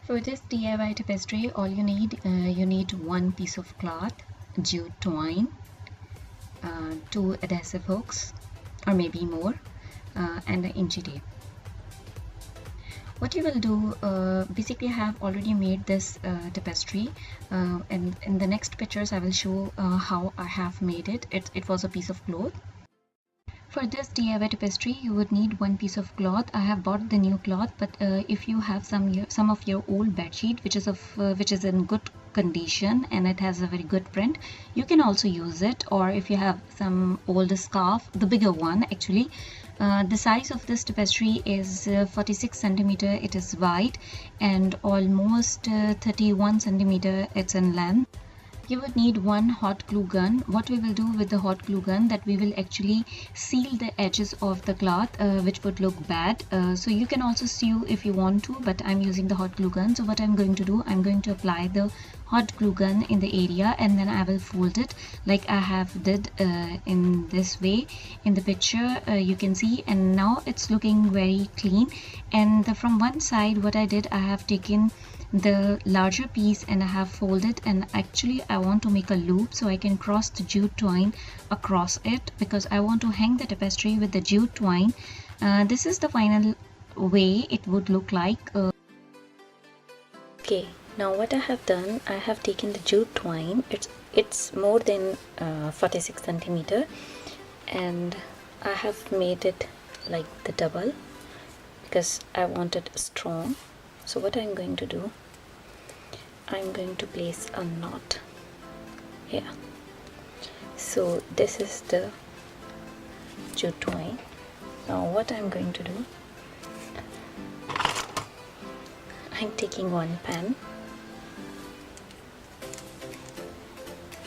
For this DIY tapestry, all you need one piece of cloth, jute twine, two adhesive hooks or maybe more, and an inchi tape. What you will do, basically I have already made this tapestry, and in the next pictures I will show how I have made it. It was a piece of cloth. For this DIY tapestry, you would need one piece of cloth. I have bought the new cloth, but if you have some of your old bedsheet which is in good condition and it has a very good print, you can also use it. Or if you have some old scarf, the bigger one actually. The size of this tapestry is 46 centimeter. It is wide and almost 31 centimeter. It's in length. You would need one hot glue gun. What we will do with the hot glue gun, that we will actually seal the edges of the cloth, which would look bad. So you can also sew if you want to, but I'm using the hot glue gun. So what I'm going to do, I'm going to apply the hot glue gun in the area and then I will fold it like I have did in this way in the picture. You can see, and now it's looking very clean. And from one side, what I did, I have taken the larger piece and I have folded, and actually I want to make a loop so I can cross the jute twine across it, because I want to hang the tapestry with the jute twine. This is the final way it would look like. Okay, now what I have done, I have taken the jute twine. It's more than 46 centimeter, and I have made it like the double because I want it strong. So what I'm going to do, I'm going to place a knot here. So this is the jute twine. Now what I'm going to do, I'm taking one pen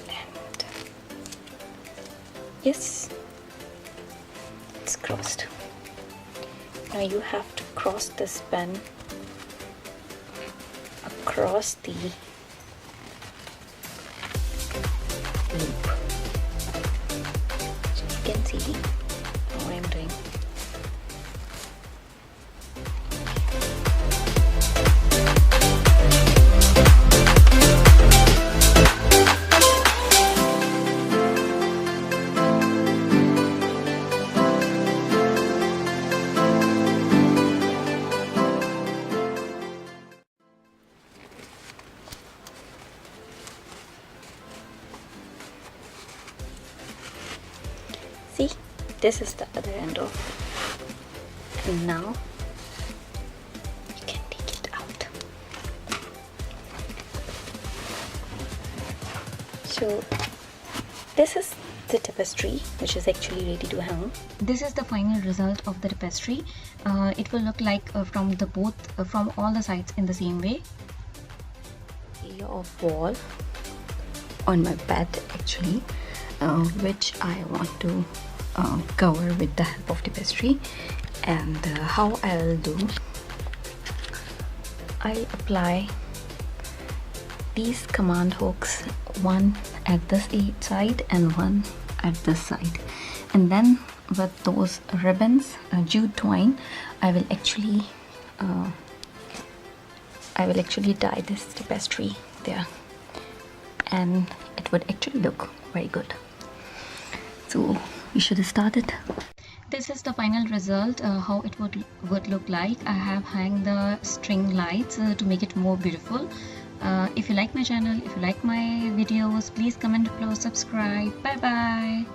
and yes, it's crossed. Now you have to cross this pen across the loop. So you can see how I'm doing. See, this is the other end of it. And now you can take it out. So this is the tapestry which is actually ready to hang. This is the final result of the tapestry. It will look like from all the sides in the same way. Area of wall on my bed actually, which I want to cover with the help of tapestry. And how I'll do, I'll apply these command hooks, one at this side and one at this side, and then with those ribbons, jute twine, I will actually tie this tapestry there, and it would actually look very good. So we should start it. This is the final result, how it would look like. I have hung the string lights to make it more beautiful. If you like my channel, if you like my videos, please comment below, subscribe. Bye bye.